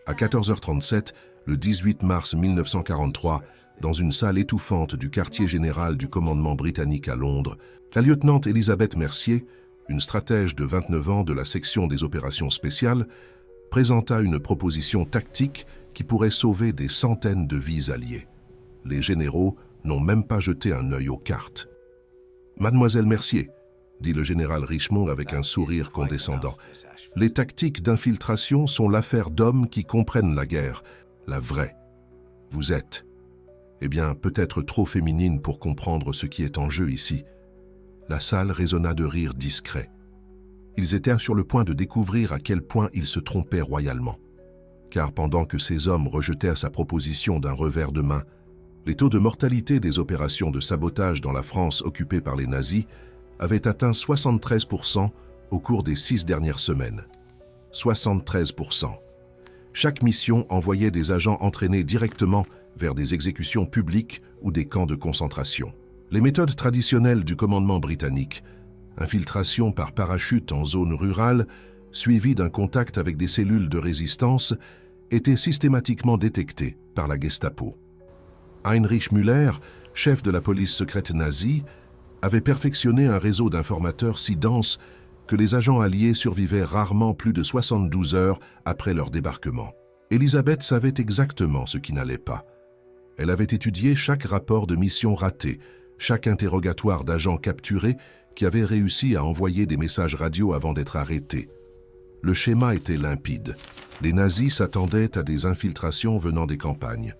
À 14h37, le 18 mars 1943, dans une salle étouffante du quartier général du commandement britannique à Londres, la lieutenant Elizabeth Mercier, une stratège de 29 ans de la section des opérations spéciales, présenta une proposition tactique qui pourrait sauver des centaines de vies alliées. Les généraux n'ont même pas jeté un œil aux cartes. « Mademoiselle Mercier », dit le général Richmond avec un sourire condescendant, « les tactiques d'infiltration sont l'affaire d'hommes qui comprennent la guerre, la vraie. Vous êtes, peut-être trop féminine pour comprendre ce qui est en jeu ici. » La salle résonna de rires discrets. Ils étaient sur le point de découvrir à quel point ils se trompaient royalement. Car pendant que ces hommes rejetaient sa proposition d'un revers de main, les taux de mortalité des opérations de sabotage dans la France occupée par les nazis avaient atteint 73% au cours des 6 dernières semaines. 73%. Chaque mission envoyait des agents entraînés directement vers des exécutions publiques ou des camps de concentration. Les méthodes traditionnelles du commandement britannique, infiltration par parachute en zone rurale, suivie d'un contact avec des cellules de résistance, étaient systématiquement détectées par la Gestapo. Heinrich Müller, chef de la police secrète nazie, avait perfectionné un réseau d'informateurs si dense que les agents alliés survivaient rarement plus de 72 heures après leur débarquement. Elisabeth savait exactement ce qui n'allait pas. Elle avait étudié chaque rapport de mission raté, chaque interrogatoire d'agents capturés qui avaient réussi à envoyer des messages radio avant d'être arrêtés. Le schéma était limpide. Les nazis s'attendaient à des infiltrations venant des campagnes.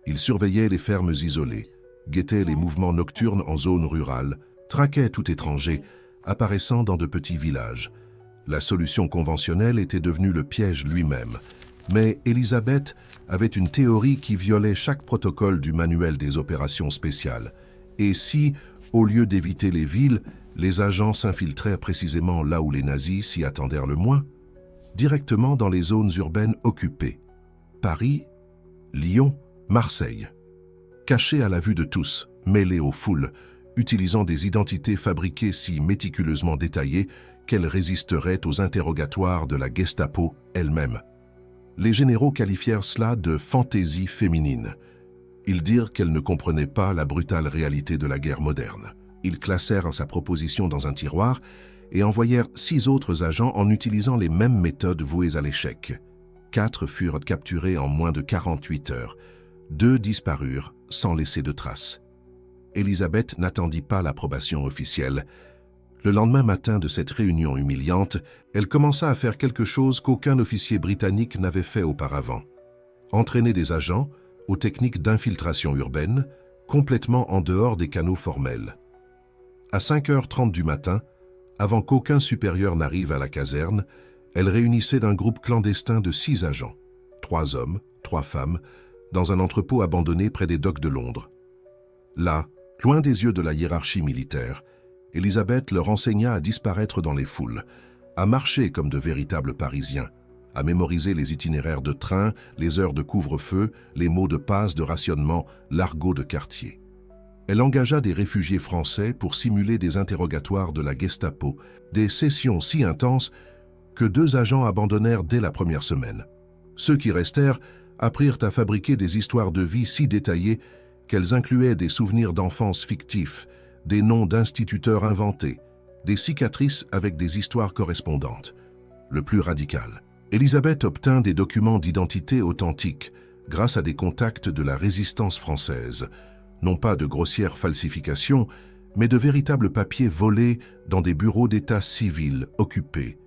Ils surveillaient les fermes isolées, guettaient les mouvements nocturnes en zone rurale, traquaient tout étranger apparaissant dans de petits villages. La solution conventionnelle était devenue le piège lui-même. Mais Elisabeth avait une théorie qui violait chaque protocole du manuel des opérations spéciales. Et si, au lieu d'éviter les villes, les agents s'infiltraient précisément là où les nazis s'y attendèrent le moins, directement dans les zones urbaines occupées. Paris, Lyon, Marseille. Cachés à la vue de tous, mêlés aux foules, utilisant des identités fabriquées si méticuleusement détaillées qu'elles résisteraient aux interrogatoires de la Gestapo elle-même. Les généraux qualifièrent cela de fantaisie féminine. Ils dirent qu'elle ne comprenait pas la brutale réalité de la guerre moderne. Ils classèrent sa proposition dans un tiroir et envoyèrent 6 autres agents en utilisant les mêmes méthodes vouées à l'échec. 4 furent capturés en moins de 48 heures. 2 disparurent sans laisser de traces. Elisabeth n'attendit pas l'approbation officielle. Le lendemain matin de cette réunion humiliante, elle commença à faire quelque chose qu'aucun officier britannique n'avait fait auparavant. Entraîner des agents aux techniques d'infiltration urbaine, complètement en dehors des canaux formels. À 5h30 du matin, avant qu'aucun supérieur n'arrive à la caserne, elle réunissait un groupe clandestin de 6 agents, 3 hommes, 3 femmes, dans un entrepôt abandonné près des docks de Londres. Là, loin des yeux de la hiérarchie militaire, Elisabeth leur enseigna à disparaître dans les foules, à marcher comme de véritables Parisiens, à mémoriser les itinéraires de train, les heures de couvre-feu, les mots de passe, de rationnement, l'argot de quartier. Elle engagea des réfugiés français pour simuler des interrogatoires de la Gestapo, des sessions si intenses que 2 agents abandonnèrent dès la première semaine. Ceux qui restèrent apprirent à fabriquer des histoires de vie si détaillées qu'elles incluaient des souvenirs d'enfance fictifs, des noms d'instituteurs inventés, des cicatrices avec des histoires correspondantes. Le plus radical. Elisabeth obtint des documents d'identité authentiques grâce à des contacts de la résistance française, non pas de grossières falsifications, mais de véritables papiers volés dans des bureaux d'état civils occupés.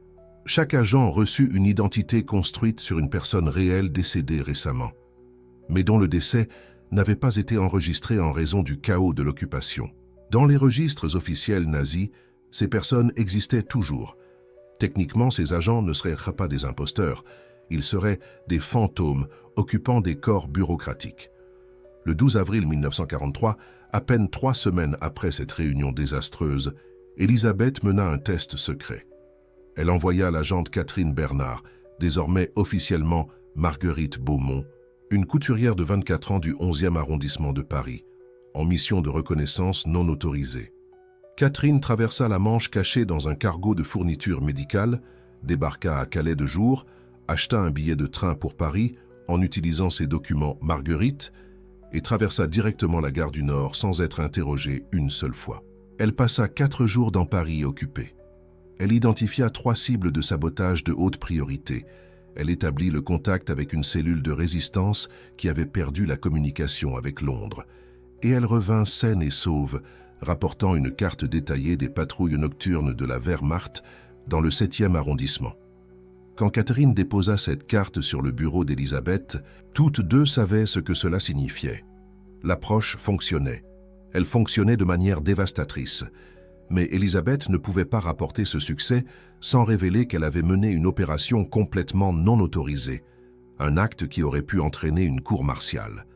Chaque agent reçut une identité construite sur une personne réelle décédée récemment, mais dont le décès n'avait pas été enregistré en raison du chaos de l'occupation. Dans les registres officiels nazis, ces personnes existaient toujours. Techniquement, ces agents ne seraient pas des imposteurs, ils seraient des fantômes occupant des corps bureaucratiques. Le 12 avril 1943, à peine 3 semaines après cette réunion désastreuse, Elisabeth mena un test secret. Elle envoya l'agente Catherine Bernard, désormais officiellement Marguerite Beaumont, une couturière de 24 ans du 11e arrondissement de Paris, en mission de reconnaissance non autorisée. Catherine traversa la Manche cachée dans un cargo de fournitures médicales, débarqua à Calais de jour, acheta un billet de train pour Paris en utilisant ses documents Marguerite et traversa directement la gare du Nord sans être interrogée une seule fois. Elle passa 4 jours dans Paris occupée. Elle identifia 3 cibles de sabotage de haute priorité. Elle établit le contact avec une cellule de résistance qui avait perdu la communication avec Londres. Et elle revint saine et sauve, rapportant une carte détaillée des patrouilles nocturnes de la Wehrmacht dans le 7e arrondissement. Quand Catherine déposa cette carte sur le bureau d'Elisabeth, toutes deux savaient ce que cela signifiait. L'approche fonctionnait. Elle fonctionnait de manière dévastatrice. Mais Elisabeth ne pouvait pas rapporter ce succès sans révéler qu'elle avait mené une opération complètement non autorisée, un acte qui aurait pu entraîner une cour martiale.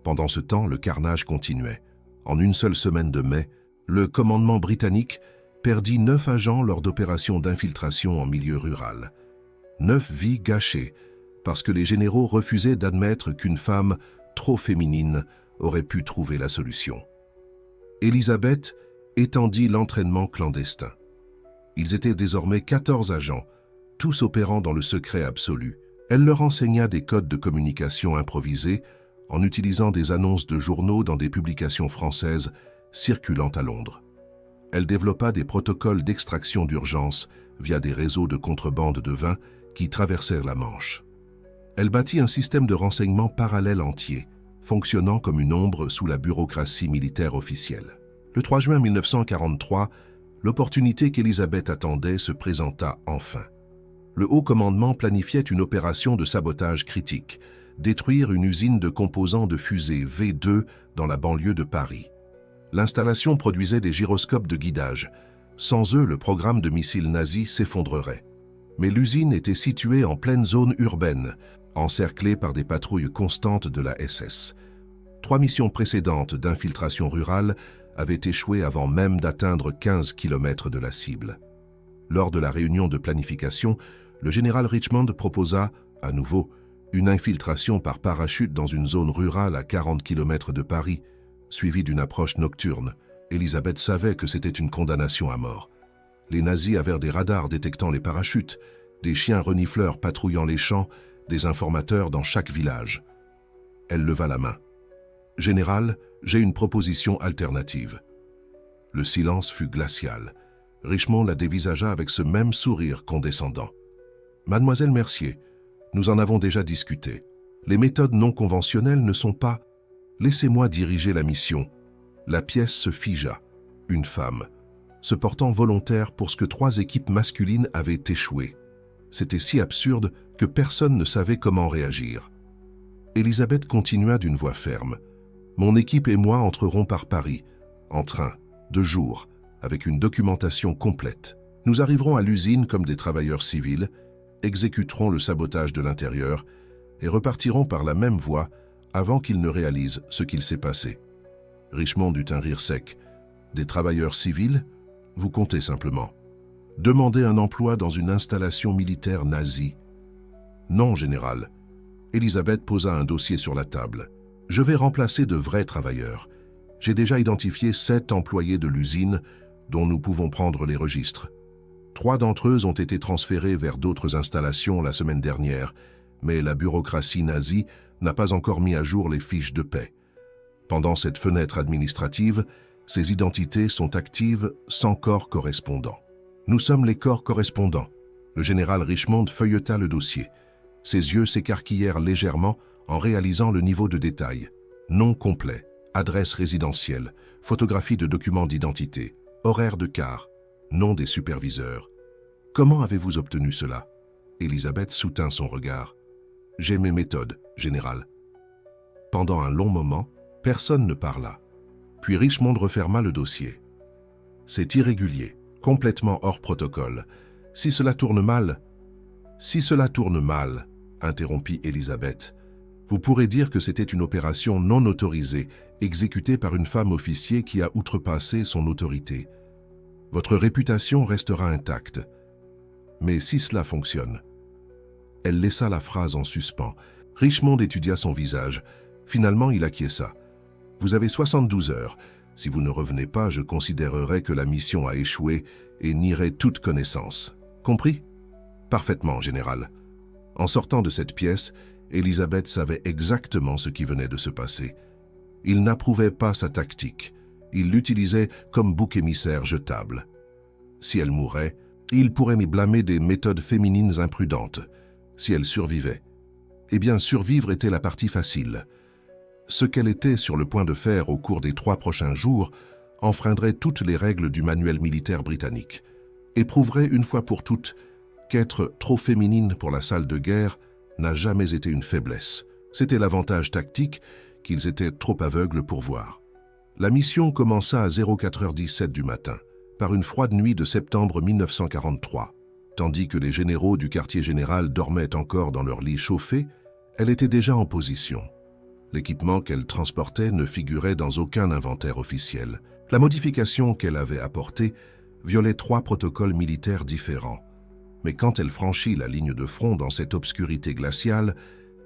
Pendant ce temps, le carnage continuait. En une seule semaine de mai, le commandement britannique perdit 9 agents lors d'opérations d'infiltration en milieu rural. 9 vies gâchées, parce que les généraux refusaient d'admettre qu'une femme trop féminine aurait pu trouver la solution. Elisabeth étendit l'entraînement clandestin. Ils étaient désormais 14 agents, tous opérant dans le secret absolu. Elle leur enseigna des codes de communication improvisés en utilisant des annonces de journaux dans des publications françaises circulant à Londres. Elle développa des protocoles d'extraction d'urgence via des réseaux de contrebande de vin qui traversèrent la Manche. Elle bâtit un système de renseignement parallèle entier, fonctionnant comme une ombre sous la bureaucratie militaire officielle. Le 3 juin 1943, l'opportunité qu'Elisabeth attendait se présenta enfin. Le haut commandement planifiait une opération de sabotage critique, détruire une usine de composants de fusées V2 dans la banlieue de Paris. L'installation produisait des gyroscopes de guidage. Sans eux, le programme de missiles nazis s'effondrerait. Mais l'usine était située en pleine zone urbaine, encerclée par des patrouilles constantes de la SS. 3 missions précédentes d'infiltration rurale avaient échoué avant même d'atteindre 15 km de la cible. Lors de la réunion de planification, le général Richmond proposa, à nouveau, une infiltration par parachute dans une zone rurale à 40 km de Paris, suivie d'une approche nocturne. Elisabeth savait que c'était une condamnation à mort. Les nazis avaient des radars détectant les parachutes, des chiens renifleurs patrouillant les champs, des informateurs dans chaque village. Elle leva la main. « Général, j'ai une proposition alternative. » Le silence fut glacial. Richmond la dévisagea avec ce même sourire condescendant. « Mademoiselle Mercier, nous en avons déjà discuté. Les méthodes non conventionnelles ne sont pas... Laissez-moi diriger la mission. » La pièce se figea. Une femme, se portant volontaire pour ce que 3 équipes masculines avaient échoué. C'était si absurde que personne ne savait comment réagir. Elisabeth continua d'une voix ferme. « Mon équipe et moi entrerons par Paris, en train, de jour, avec une documentation complète. Nous arriverons à l'usine comme des travailleurs civils, exécuterons le sabotage de l'intérieur et repartirons par la même voie avant qu'ils ne réalisent ce qu'il s'est passé. » Richmond eut un rire sec. « Des travailleurs civils ? Vous comptez simplement. Demandez un emploi dans une installation militaire nazie. » « Non, général. » Elisabeth posa un dossier sur la table. « Je vais remplacer de vrais travailleurs. J'ai déjà identifié 7 employés de l'usine dont nous pouvons prendre les registres. 3 d'entre eux ont été transférés vers d'autres installations la semaine dernière, mais la bureaucratie nazie n'a pas encore mis à jour les fiches de paie. Pendant cette fenêtre administrative, ces identités sont actives sans corps correspondant. Nous sommes les corps correspondants. » Le général Richmond feuilleta le dossier. Ses yeux s'écarquillèrent légèrement en réalisant le niveau de détail. Nom complet, adresse résidentielle, photographie de documents d'identité, horaire de quart, nom des superviseurs. « Comment avez-vous obtenu cela ?» Elisabeth soutint son regard. « J'ai mes méthodes, général. » Pendant un long moment, personne ne parla. Puis Richmond referma le dossier. « C'est irrégulier, complètement hors protocole. Si cela tourne mal... » « Si cela tourne mal, » interrompit Elisabeth, « vous pourrez dire que c'était une opération non autorisée, exécutée par une femme officier qui a outrepassé son autorité. Votre réputation restera intacte. Mais si cela fonctionne... » Elle laissa la phrase en suspens. Richmond étudia son visage. Finalement, il acquiesça. « Vous avez 72 heures. Si vous ne revenez pas, je considérerai que la mission a échoué et nierai toute connaissance. Compris ? » « Parfaitement, général. » En sortant de cette pièce, Elisabeth savait exactement ce qui venait de se passer. Il n'approuvait pas sa tactique. Il l'utilisait comme bouc émissaire jetable. Si elle mourait, il pourrait m'y blâmer des méthodes féminines imprudentes. Si elle survivait, eh bien survivre était la partie facile. Ce qu'elle était sur le point de faire au cours des 3 prochains jours enfreindrait toutes les règles du manuel militaire britannique et prouverait une fois pour toutes qu'être trop féminine pour la salle de guerre n'a jamais été une faiblesse. C'était l'avantage tactique qu'ils étaient trop aveugles pour voir. La mission commença à 04h17 du matin, par une froide nuit de septembre 1943. Tandis que les généraux du quartier général dormaient encore dans leurs lits chauffés, elle était déjà en position. L'équipement qu'elle transportait ne figurait dans aucun inventaire officiel. La modification qu'elle avait apportée violait 3 protocoles militaires différents. Mais quand elle franchit la ligne de front dans cette obscurité glaciale,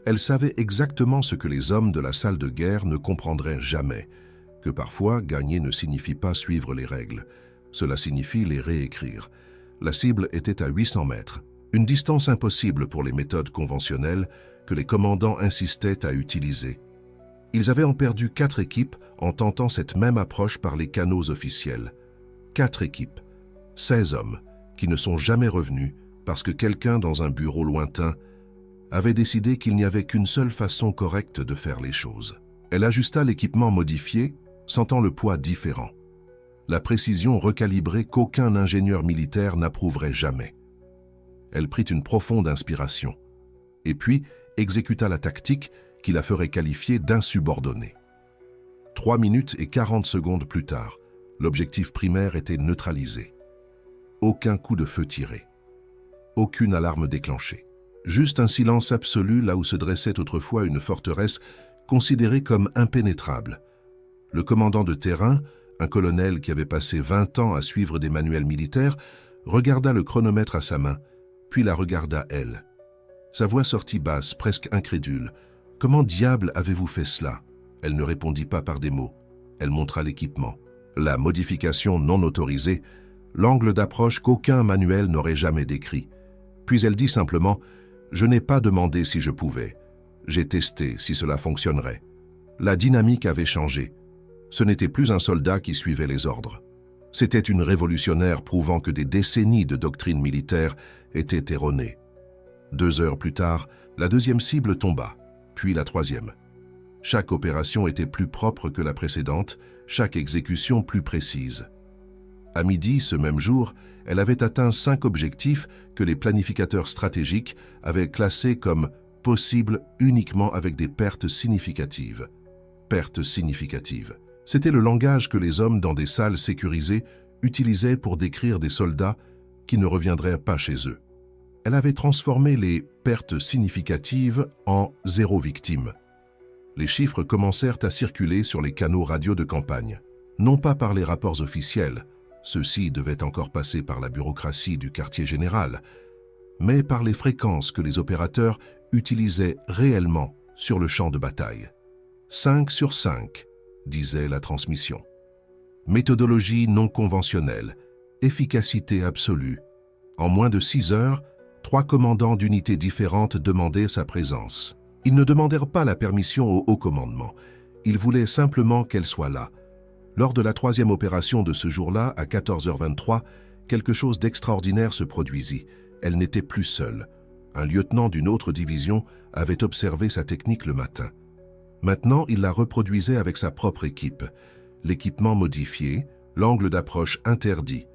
elle savait exactement ce que les hommes de la salle de guerre ne comprendraient jamais, que parfois gagner ne signifie pas suivre les règles. Cela signifie les réécrire. La cible était à 800 mètres, une distance impossible pour les méthodes conventionnelles que les commandants insistaient à utiliser. Ils avaient en perdu 4 équipes en tentant cette même approche par les canaux officiels. 4 équipes, 16 hommes, qui ne sont jamais revenus parce que quelqu'un dans un bureau lointain avait décidé qu'il n'y avait qu'une seule façon correcte de faire les choses. Elle ajusta l'équipement modifié, sentant le poids différent. La précision recalibrée qu'aucun ingénieur militaire n'approuverait jamais. Elle prit une profonde inspiration, et puis exécuta la tactique qui la ferait qualifier d'insubordonnée. 3 minutes et 40 secondes plus tard, l'objectif primaire était neutralisé. Aucun coup de feu tiré. Aucune alarme déclenchée. Juste un silence absolu là où se dressait autrefois une forteresse considérée comme impénétrable. Le commandant de terrain, un colonel qui avait passé 20 ans à suivre des manuels militaires, regarda le chronomètre à sa main, puis la regarda elle. Sa voix sortit basse, presque incrédule. « Comment diable avez-vous fait cela ?» Elle ne répondit pas par des mots. Elle montra l'équipement. La modification non autorisée, l'angle d'approche qu'aucun manuel n'aurait jamais décrit. Puis elle dit simplement « Je n'ai pas demandé si je pouvais. J'ai testé si cela fonctionnerait. » La dynamique avait changé. Ce n'était plus un soldat qui suivait les ordres. C'était une révolutionnaire prouvant que des décennies de doctrine militaire étaient erronées. 2 heures plus tard, la 2e cible tomba, puis la 3e. Chaque opération était plus propre que la précédente, chaque exécution plus précise. À midi, ce même jour, elle avait atteint 5 objectifs que les planificateurs stratégiques avaient classés comme possibles uniquement avec des pertes significatives. Pertes significatives. C'était le langage que les hommes dans des salles sécurisées utilisaient pour décrire des soldats qui ne reviendraient pas chez eux. Elle avait transformé les pertes significatives en 0 victime. Les chiffres commencèrent à circuler sur les canaux radio de campagne. Non pas par les rapports officiels, ceux-ci devaient encore passer par la bureaucratie du quartier général, mais par les fréquences que les opérateurs utilisaient réellement sur le champ de bataille. 5 sur 5, disait la transmission. Méthodologie non conventionnelle, efficacité absolue. En moins de 6 heures, 3 commandants d'unités différentes demandaient sa présence. Ils ne demandèrent pas la permission au haut commandement. Ils voulaient simplement qu'elle soit là. Lors de la 3e opération de ce jour-là, à 14h23, quelque chose d'extraordinaire se produisit. Elle n'était plus seule. Un lieutenant d'une autre division avait observé sa technique le matin. Maintenant, il la reproduisait avec sa propre équipe. L'équipement modifié, l'angle d'approche interdit,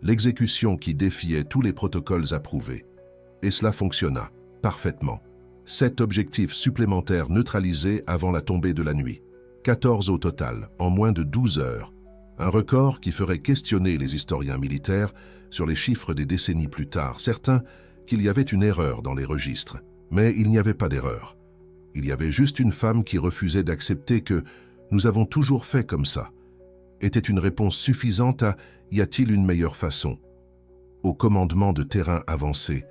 l'exécution qui défiait tous les protocoles approuvés. Et cela fonctionna, parfaitement. 7 objectifs supplémentaires neutralisés avant la tombée de la nuit. 14 au total, en moins de 12 heures. Un record qui ferait questionner les historiens militaires sur les chiffres des décennies plus tard, certains qu'il y avait une erreur dans les registres. Mais il n'y avait pas d'erreur. Il y avait juste une femme qui refusait d'accepter que « nous avons toujours fait comme ça » était une réponse suffisante à « y a-t-il une meilleure façon ?» Au commandement de terrain avancé,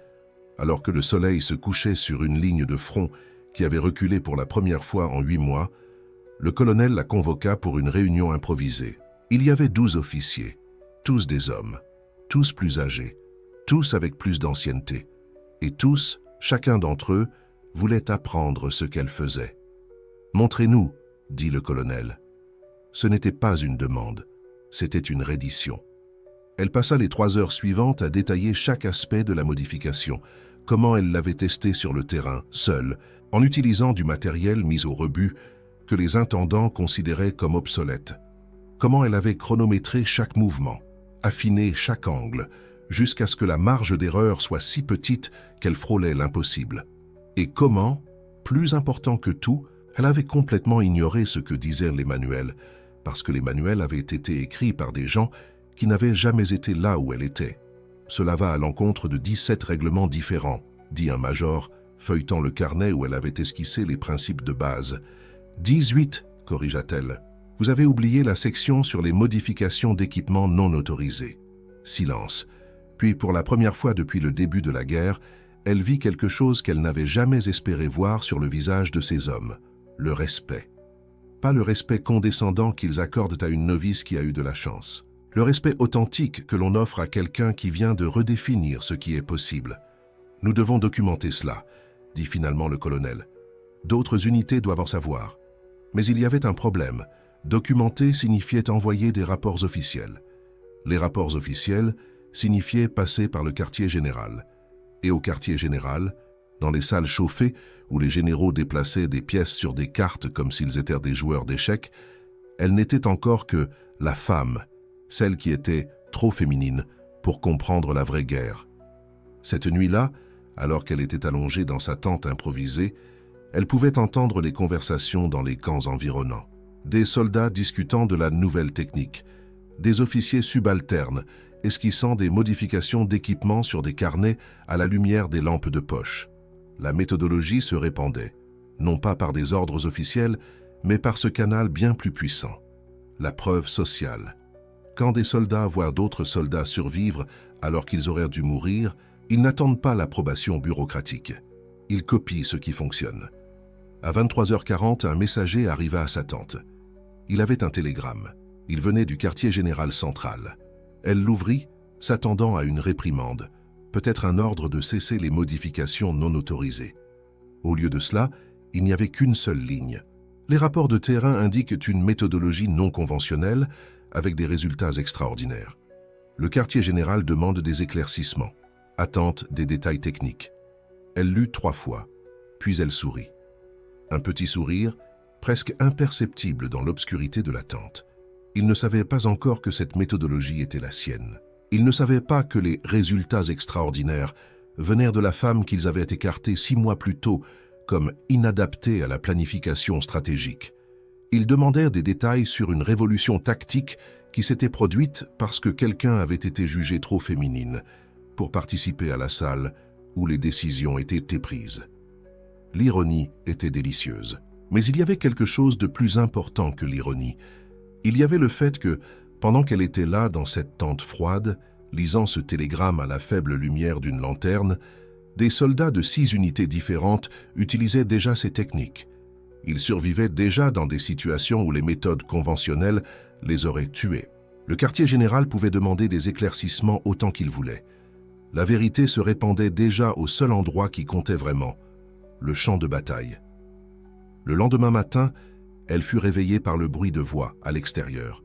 alors que le soleil se couchait sur une ligne de front qui avait reculé pour la première fois en 8 mois, le colonel la convoqua pour une réunion improvisée. Il y avait 12 officiers, tous des hommes, tous plus âgés, tous avec plus d'ancienneté, et tous Chacun d'entre eux voulait apprendre ce qu'elle faisait. « Montrez-nous », dit le colonel. Ce n'était pas une demande, c'était une reddition. Elle passa les 3 heures suivantes à détailler chaque aspect de la modification, comment elle l'avait testé sur le terrain, seule, en utilisant du matériel mis au rebut que les intendants considéraient comme obsolète. Comment elle avait chronométré chaque mouvement, affiné chaque angle, jusqu'à ce que la marge d'erreur soit si petite qu'elle frôlait l'impossible. Et comment, plus important que tout, elle avait complètement ignoré ce que disaient les manuels, parce que les manuels avaient été écrits par des gens qui n'avaient jamais été là où elle était. Cela va à l'encontre de 17 règlements différents, dit un major, feuilletant le carnet où elle avait esquissé les principes de base. 18, corrigea-t-elle. Vous avez oublié la section sur les modifications d'équipements non autorisés. Silence. Puis, pour la première fois depuis le début de la guerre, elle vit quelque chose qu'elle n'avait jamais espéré voir sur le visage de ces hommes. Le respect. Pas le respect condescendant qu'ils accordent à une novice qui a eu de la chance. Le respect authentique que l'on offre à quelqu'un qui vient de redéfinir ce qui est possible. Nous devons documenter cela, dit finalement le colonel. D'autres unités doivent en savoir. Mais il y avait un problème. Documenter signifiait envoyer des rapports officiels. Les rapports officiels signifiaient passer par le quartier général. Et au quartier général, dans les salles chauffées où les généraux déplaçaient des pièces sur des cartes comme s'ils étaient des joueurs d'échecs, elle n'était encore que la femme, celle qui était trop féminine pour comprendre la vraie guerre. Cette nuit-là, alors qu'elle était allongée dans sa tente improvisée, elle pouvait entendre les conversations dans les camps environnants. Des soldats discutant de la nouvelle technique, des officiers subalternes esquissant des modifications d'équipement sur des carnets à la lumière des lampes de poche. La méthodologie se répandait, non pas par des ordres officiels, mais par ce canal bien plus puissant, la preuve sociale. Quand des soldats voient d'autres soldats survivre alors qu'ils auraient dû mourir, ils n'attendent pas l'approbation bureaucratique. Ils copient ce qui fonctionne. À 23h40, un messager arriva à sa tente. Il avait un télégramme. Il venait du quartier général central. Elle l'ouvrit, s'attendant à une réprimande, peut-être un ordre de cesser les modifications non autorisées. Au lieu de cela, il n'y avait qu'une seule ligne. Les rapports de terrain indiquent une méthodologie non conventionnelle avec des résultats extraordinaires. Le quartier général demande des éclaircissements, attente des détails techniques. Elle lut 3 fois, puis elle sourit. Un petit sourire, presque imperceptible dans l'obscurité de la tente. Il ne savait pas encore que cette méthodologie était la sienne. Il ne savait pas que les résultats extraordinaires venaient de la femme qu'ils avaient écartée 6 mois plus tôt comme inadaptée à la planification stratégique. Ils demandèrent des détails sur une révolution tactique qui s'était produite parce que quelqu'un avait été jugé trop féminine pour participer à la salle où les décisions étaient prises. L'ironie était délicieuse. Mais il y avait quelque chose de plus important que l'ironie. Il y avait le fait que, pendant qu'elle était là dans cette tente froide, lisant ce télégramme à la faible lumière d'une lanterne, des soldats de 6 unités différentes utilisaient déjà ces techniques. Ils survivaient déjà dans des situations où les méthodes conventionnelles les auraient tués. Le quartier général pouvait demander des éclaircissements autant qu'il voulait. La vérité se répandait déjà au seul endroit qui comptait vraiment, le champ de bataille. Le lendemain matin, elle fut réveillée par le bruit de voix à l'extérieur.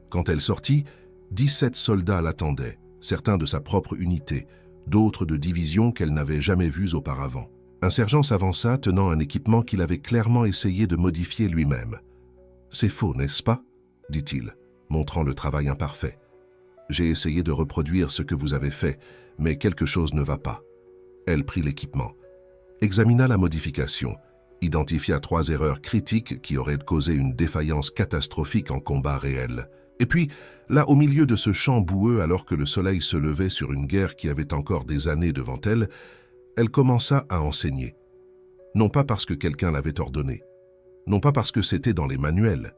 Quand elle sortit, 17 soldats l'attendaient, certains de sa propre unité, d'autres de divisions qu'elle n'avait jamais vues auparavant. Un sergent s'avança tenant un équipement qu'il avait clairement essayé de modifier lui-même. « C'est faux, n'est-ce pas ?» dit-il, montrant le travail imparfait. « J'ai essayé de reproduire ce que vous avez fait, mais quelque chose ne va pas. » Elle prit l'équipement, examina la modification, identifia 3 erreurs critiques qui auraient causé une défaillance catastrophique en combat réel. Et puis, là, au milieu de ce champ boueux, alors que le soleil se levait sur une guerre qui avait encore des années devant elle, elle commença à enseigner. Non pas parce que quelqu'un l'avait ordonné, non pas parce que c'était dans les manuels,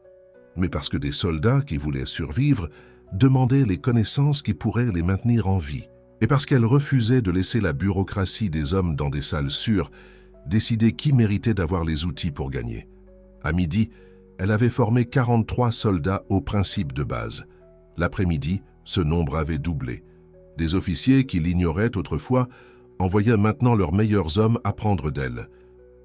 mais parce que des soldats qui voulaient survivre demandaient les connaissances qui pourraient les maintenir en vie, et parce qu'elle refusait de laisser la bureaucratie des hommes dans des salles sûres décider qui méritait d'avoir les outils pour gagner. À midi, elle avait formé 43 soldats au principe de base. L'après-midi, ce nombre avait doublé. Des officiers qui l'ignoraient autrefois envoyaient maintenant leurs meilleurs hommes apprendre d'elle.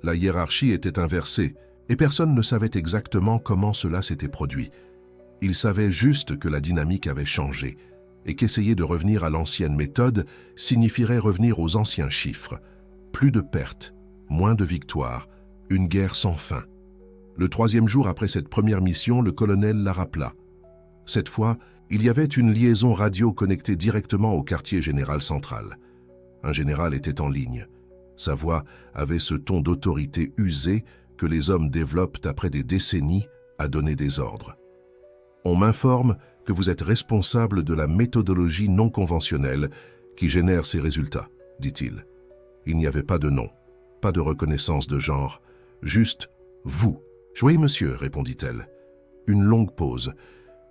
La hiérarchie était inversée, et personne ne savait exactement comment cela s'était produit. Ils savaient juste que la dynamique avait changé, et qu'essayer de revenir à l'ancienne méthode signifierait revenir aux anciens chiffres. Plus de pertes, moins de victoires, une guerre sans fin. Le 3e jour après cette première mission, le colonel la rappela. Cette fois, il y avait une liaison radio connectée directement au quartier général central. Un général était en ligne. Sa voix avait ce ton d'autorité usé que les hommes développent après des décennies à donner des ordres. « On m'informe que vous êtes responsable de la méthodologie non conventionnelle qui génère ces résultats, dit-il. Il n'y avait pas de nom, pas de reconnaissance de genre, juste « vous ». « Oui, monsieur », répondit-elle. Une longue pause,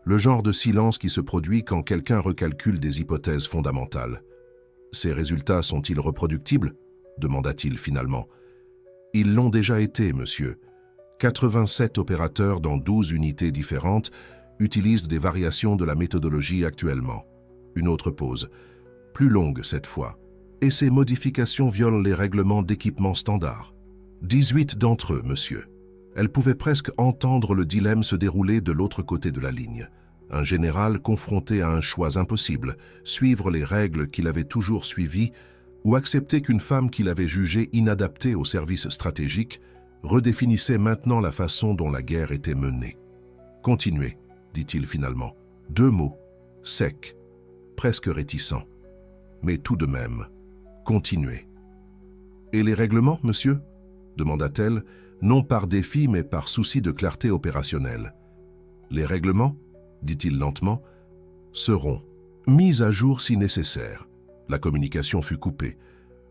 le genre de silence qui se produit quand quelqu'un recalcule des hypothèses fondamentales. « Ces résultats sont-ils reproductibles » demanda-t-il finalement. « Ils l'ont déjà été, monsieur. 87 opérateurs dans 12 unités différentes utilisent des variations de la méthodologie actuellement. » Une autre pause, plus longue cette fois. « Et ces modifications violent les règlements d'équipement standard. 18 d'entre eux, monsieur. » Elle pouvait presque entendre le dilemme se dérouler de l'autre côté de la ligne. Un général confronté à un choix impossible, suivre les règles qu'il avait toujours suivies ou accepter qu'une femme qu'il avait jugée inadaptée au service stratégique redéfinissait maintenant la façon dont la guerre était menée. « Continuez », dit-il finalement. 2 mots, secs, presque réticents. Mais tout de même, continuez. « Et les règlements, monsieur » demanda-t-elle, non par défi mais par souci de clarté opérationnelle. « Les règlements, dit-il lentement, seront mis à jour si nécessaire. » La communication fut coupée.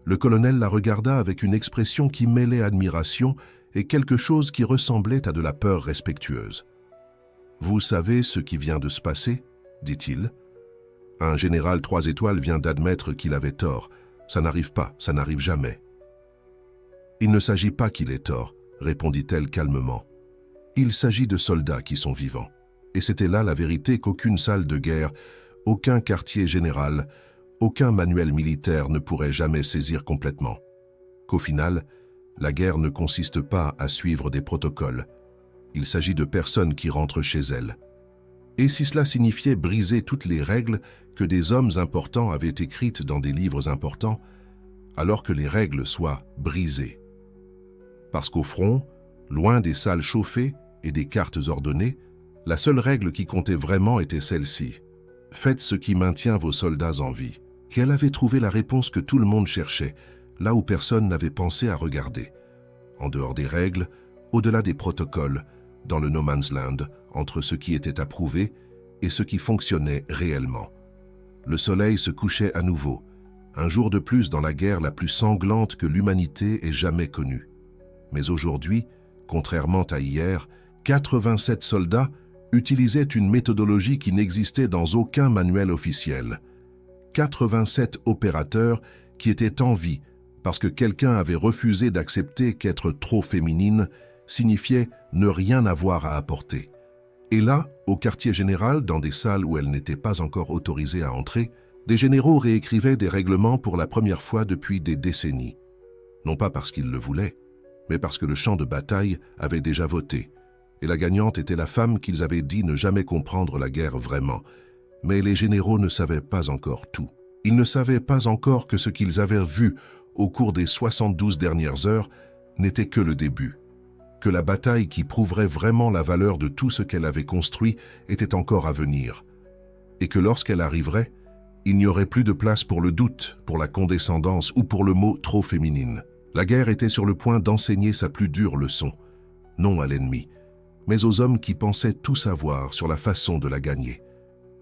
Le colonel la regarda avec une expression qui mêlait admiration et quelque chose qui ressemblait à de la peur respectueuse. « Vous savez ce qui vient de se passer ?» dit-il. « Un général 3 étoiles vient d'admettre qu'il avait tort. Ça n'arrive pas, ça n'arrive jamais. »« Il ne s'agit pas qu'il ait tort, » répondit-elle calmement. « Il s'agit de soldats qui sont vivants. » Et c'était là la vérité qu'aucune salle de guerre, aucun quartier général, aucun manuel militaire ne pourrait jamais saisir complètement. Qu'au final, la guerre ne consiste pas à suivre des protocoles. Il s'agit de personnes qui rentrent chez elles. Et si cela signifiait briser toutes les règles que des hommes importants avaient écrites dans des livres importants, alors que les règles soient brisées. Parce qu'au front, loin des salles chauffées et des cartes ordonnées, la seule règle qui comptait vraiment était celle-ci. Faites ce qui maintient vos soldats en vie. Et elle avait trouvé la réponse que tout le monde cherchait, là où personne n'avait pensé à regarder. En dehors des règles, au-delà des protocoles, dans le no man's land, entre ce qui était approuvé et ce qui fonctionnait réellement. Le soleil se couchait à nouveau, un jour de plus dans la guerre la plus sanglante que l'humanité ait jamais connue. Mais aujourd'hui, contrairement à hier, 87 soldats utilisaient une méthodologie qui n'existait dans aucun manuel officiel. 87 opérateurs qui étaient en vie parce que quelqu'un avait refusé d'accepter qu'être trop féminine signifiait ne rien avoir à apporter. Et là, au quartier général, dans des salles où elle n'était pas encore autorisée à entrer, des généraux réécrivaient des règlements pour la première fois depuis des décennies. Non pas parce qu'ils le voulaient, mais parce que le champ de bataille avait déjà voté. Et la gagnante était la femme qu'ils avaient dit ne jamais comprendre la guerre vraiment. Mais les généraux ne savaient pas encore tout. Ils ne savaient pas encore que ce qu'ils avaient vu au cours des 72 dernières heures n'était que le début. Que la bataille qui prouverait vraiment la valeur de tout ce qu'elle avait construit était encore à venir. Et que lorsqu'elle arriverait, il n'y aurait plus de place pour le doute, pour la condescendance ou pour le mot trop féminine. La guerre était sur le point d'enseigner sa plus dure leçon, non à l'ennemi, mais aux hommes qui pensaient tout savoir sur la façon de la gagner.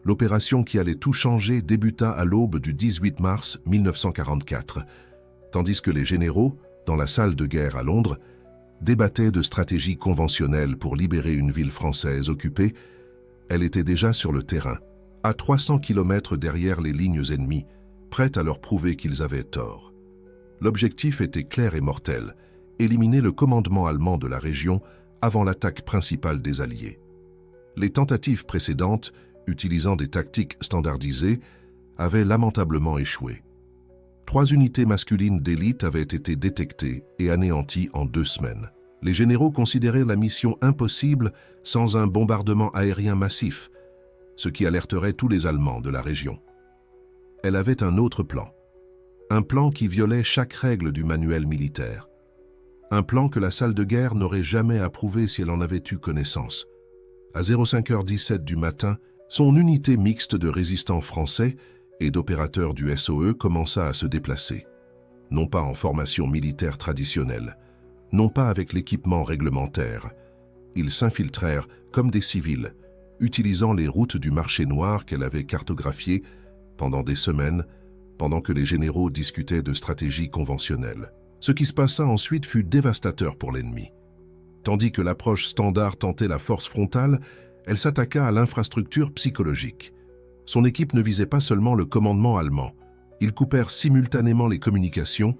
L'opération qui allait tout changer débuta à l'aube du 18 mars 1944, tandis que les généraux, dans la salle de guerre à Londres, débattaient de stratégies conventionnelles pour libérer une ville française occupée. Elle était déjà sur le terrain, à 300 km derrière les lignes ennemies, prête à leur prouver qu'ils avaient tort. L'objectif était clair et mortel, éliminer le commandement allemand de la région avant l'attaque principale des Alliés. Les tentatives précédentes, utilisant des tactiques standardisées, avaient lamentablement échoué. 3 unités masculines d'élite avaient été détectées et anéanties en 2 semaines. Les généraux considéraient la mission impossible sans un bombardement aérien massif, ce qui alerterait tous les Allemands de la région. Elle avait un autre plan. Un plan qui violait chaque règle du manuel militaire. Un plan que la salle de guerre n'aurait jamais approuvé si elle en avait eu connaissance. À 05h17 du matin, son unité mixte de résistants français et d'opérateurs du SOE commença à se déplacer. Non pas en formation militaire traditionnelle, non pas avec l'équipement réglementaire. Ils s'infiltrèrent comme des civils, utilisant les routes du marché noir qu'elle avait cartographiées pendant des semaines, pendant que les généraux discutaient de stratégies conventionnelles. Ce qui se passa ensuite fut dévastateur pour l'ennemi. Tandis que l'approche standard tentait la force frontale, elle s'attaqua à l'infrastructure psychologique. Son équipe ne visait pas seulement le commandement allemand. Ils coupèrent simultanément les communications,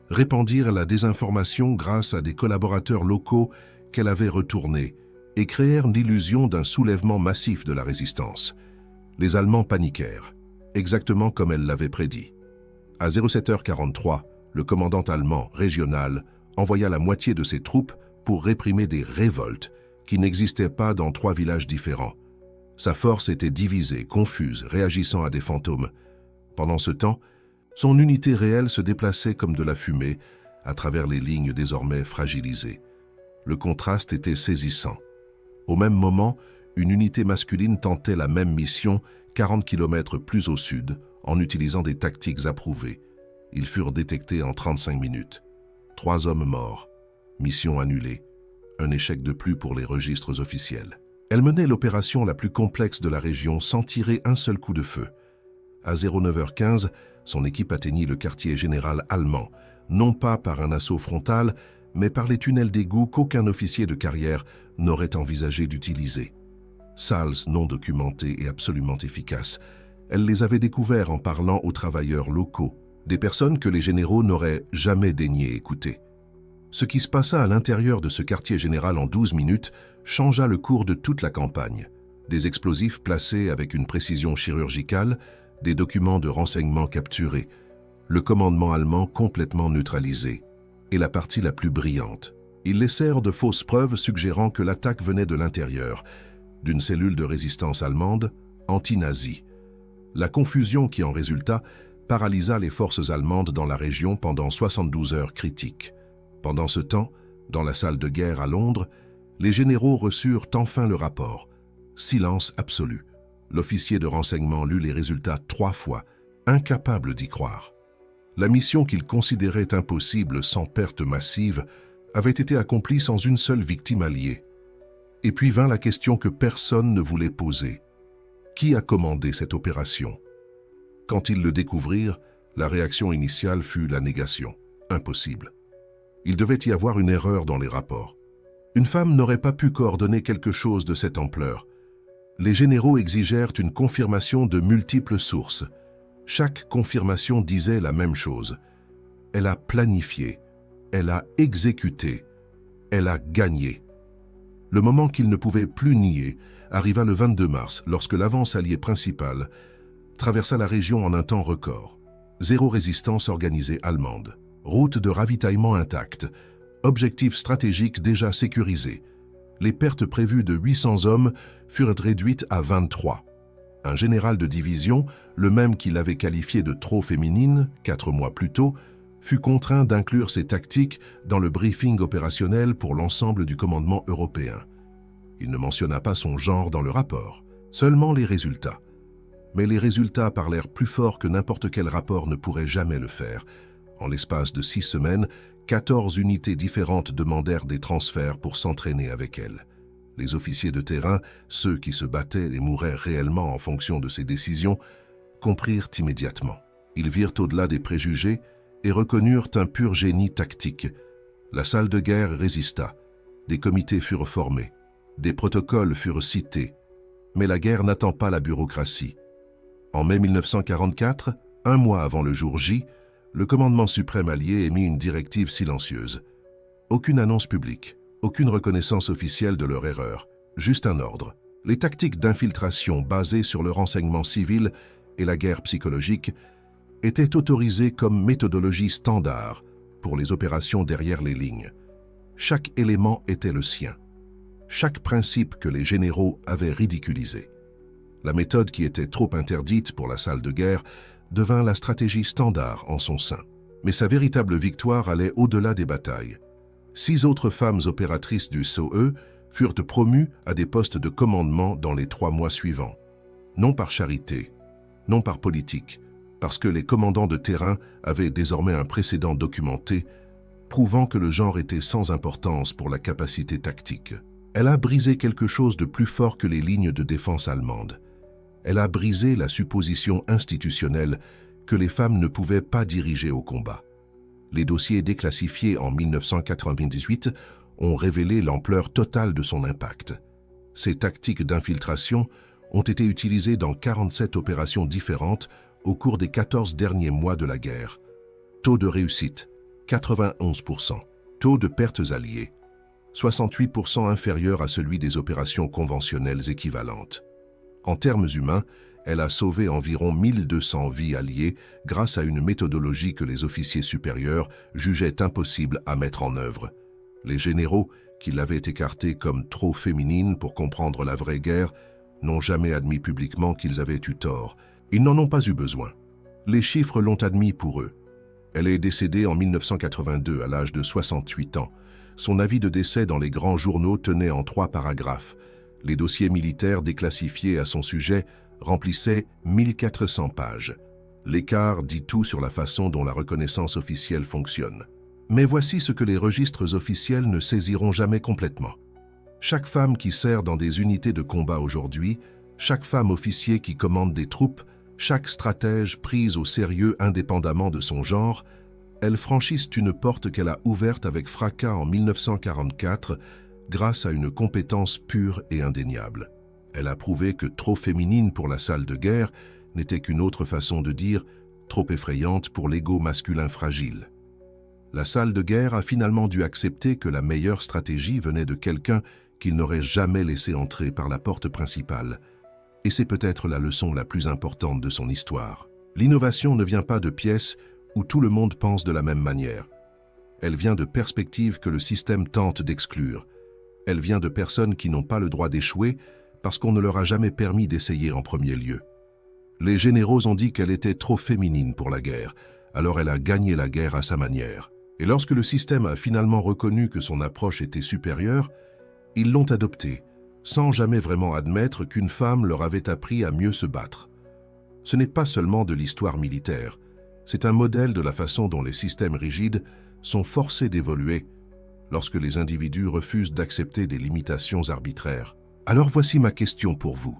répandirent la désinformation grâce à des collaborateurs locaux qu'elle avait retournés et créèrent l'illusion d'un soulèvement massif de la résistance. Les Allemands paniquèrent, exactement comme elle l'avait prédit. À 07h43, le commandant allemand régional envoya la moitié de ses troupes pour réprimer des révoltes qui n'existaient pas dans 3 villages différents. Sa force était divisée, confuse, réagissant à des fantômes. Pendant ce temps, son unité réelle se déplaçait comme de la fumée à travers les lignes désormais fragilisées. Le contraste était saisissant. Au même moment, une unité masculine tentait la même mission 40 km plus au sud en utilisant des tactiques approuvées. Ils furent détectés en 35 minutes. 3 hommes morts. Mission annulée. Un échec de plus pour les registres officiels. Elle menait l'opération la plus complexe de la région sans tirer un seul coup de feu. À 09h15, son équipe atteignit le quartier général allemand, non pas par un assaut frontal, mais par les tunnels d'égout qu'aucun officier de carrière n'aurait envisagé d'utiliser. Salles non documentées et absolument efficaces, elle les avait découverts en parlant aux travailleurs locaux, des personnes que les généraux n'auraient jamais daigné écouter. Ce qui se passa à l'intérieur de ce quartier général en 12 minutes changea le cours de toute la campagne. Des explosifs placés avec une précision chirurgicale, des documents de renseignement capturés, le commandement allemand complètement neutralisé, et la partie la plus brillante. Ils laissèrent de fausses preuves suggérant que l'attaque venait de l'intérieur, d'une cellule de résistance allemande, anti-nazie. La confusion qui en résulta paralysa les forces allemandes dans la région pendant 72 heures critiques. Pendant ce temps, dans la salle de guerre à Londres, les généraux reçurent enfin le rapport. Silence absolu. L'officier de renseignement lut les résultats 3 fois, incapable d'y croire. La mission qu'il considérait impossible sans perte massive avait été accomplie sans une seule victime alliée. Et puis vint la question que personne ne voulait poser. Qui a commandé cette opération? Quand ils le découvrirent, la réaction initiale fut la négation. Impossible. Il devait y avoir une erreur dans les rapports. Une femme n'aurait pas pu coordonner quelque chose de cette ampleur. Les généraux exigèrent une confirmation de multiples sources. Chaque confirmation disait la même chose. Elle a planifié, elle a exécuté, elle a gagné. Le moment qu'ils ne pouvaient plus nier arriva le 22 mars, lorsque l'avance alliée principale traversa la région en un temps record. 0 résistance organisée allemande. Route de ravitaillement intacte. Objectif stratégique déjà sécurisé. Les pertes prévues de 800 hommes furent réduites à 23. Un général de division, le même qu'il avait qualifié de trop féminine 4 mois plus tôt, fut contraint d'inclure ces tactiques dans le briefing opérationnel pour l'ensemble du commandement européen. Il ne mentionna pas son genre dans le rapport, seulement les résultats. Mais les résultats parlèrent plus fort que n'importe quel rapport ne pourrait jamais le faire. En l'espace de 6 semaines, 14 unités différentes demandèrent des transferts pour s'entraîner avec elles. Les officiers de terrain, ceux qui se battaient et mouraient réellement en fonction de ces décisions, comprirent immédiatement. Ils virent au-delà des préjugés et reconnurent un pur génie tactique. La salle de guerre résista. Des comités furent formés. Des protocoles furent cités. Mais la guerre n'attend pas la bureaucratie. En mai 1944, 1 mois avant le jour J, le commandement suprême allié émit une directive silencieuse. Aucune annonce publique, aucune reconnaissance officielle de leur erreur, juste un ordre. Les tactiques d'infiltration basées sur le renseignement civil et la guerre psychologique était autorisé comme méthodologie standard pour les opérations derrière les lignes. Chaque élément était le sien. Chaque principe que les généraux avaient ridiculisé. La méthode qui était trop interdite pour la salle de guerre devint la stratégie standard en son sein. Mais sa véritable victoire allait au-delà des batailles. 6 autres femmes opératrices du SOE furent promues à des postes de commandement dans les 3 mois suivants. Non par charité, non par politique, parce que les commandants de terrain avaient désormais un précédent documenté, prouvant que le genre était sans importance pour la capacité tactique. Elle a brisé quelque chose de plus fort que les lignes de défense allemandes. Elle a brisé la supposition institutionnelle que les femmes ne pouvaient pas diriger au combat. Les dossiers déclassifiés en 1998 ont révélé l'ampleur totale de son impact. Ces tactiques d'infiltration ont été utilisées dans 47 opérations différentes au cours des 14 derniers mois de la guerre. Taux de réussite, 91%. Taux de pertes alliées, 68% inférieur à celui des opérations conventionnelles équivalentes. En termes humains, elle a sauvé environ 1200 vies alliées grâce à une méthodologie que les officiers supérieurs jugeaient impossible à mettre en œuvre. Les généraux, qui l'avaient écartée comme trop féminine pour comprendre la vraie guerre, n'ont jamais admis publiquement qu'ils avaient eu tort. Ils n'en ont pas eu besoin. Les chiffres l'ont admis pour eux. Elle est décédée en 1982 à l'âge de 68 ans. Son avis de décès dans les grands journaux tenait en 3 paragraphes. Les dossiers militaires déclassifiés à son sujet remplissaient 1400 pages. L'écart dit tout sur la façon dont la reconnaissance officielle fonctionne. Mais voici ce que les registres officiels ne saisiront jamais complètement. Chaque femme qui sert dans des unités de combat aujourd'hui, chaque femme officier qui commande des troupes, chaque stratège prise au sérieux indépendamment de son genre, elles franchissent une porte qu'elle a ouverte avec fracas en 1944 grâce à une compétence pure et indéniable. Elle a prouvé que trop féminine pour la salle de guerre n'était qu'une autre façon de dire trop effrayante pour l'ego masculin fragile. La salle de guerre a finalement dû accepter que la meilleure stratégie venait de quelqu'un qu'il n'aurait jamais laissé entrer par la porte principale. Et c'est peut-être la leçon la plus importante de son histoire. L'innovation ne vient pas de pièces où tout le monde pense de la même manière. Elle vient de perspectives que le système tente d'exclure. Elle vient de personnes qui n'ont pas le droit d'échouer parce qu'on ne leur a jamais permis d'essayer en premier lieu. Les généraux ont dit qu'elle était trop féminine pour la guerre, alors elle a gagné la guerre à sa manière. Et lorsque le système a finalement reconnu que son approche était supérieure, ils l'ont adoptée, sans jamais vraiment admettre qu'une femme leur avait appris à mieux se battre. Ce n'est pas seulement de l'histoire militaire, c'est un modèle de la façon dont les systèmes rigides sont forcés d'évoluer lorsque les individus refusent d'accepter des limitations arbitraires. Alors voici ma question pour vous.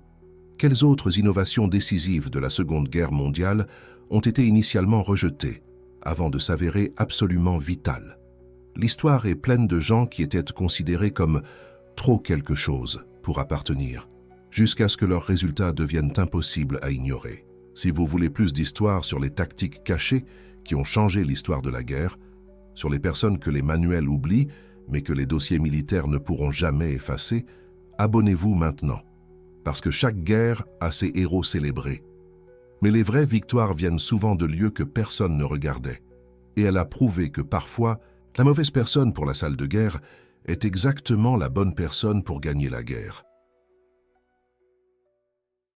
Quelles autres innovations décisives de la Seconde Guerre mondiale ont été initialement rejetées, avant de s'avérer absolument vitales? L'histoire est pleine de gens qui étaient considérés comme trop quelque chose pour appartenir, jusqu'à ce que leurs résultats deviennent impossibles à ignorer. Si vous voulez plus d'histoires sur les tactiques cachées qui ont changé l'histoire de la guerre, sur les personnes que les manuels oublient, mais que les dossiers militaires ne pourront jamais effacer, abonnez-vous maintenant, parce que chaque guerre a ses héros célébrés. Mais les vraies victoires viennent souvent de lieux que personne ne regardait, et elle a prouvé que parfois, la mauvaise personne pour la salle de guerre est exactement la bonne personne pour gagner la guerre.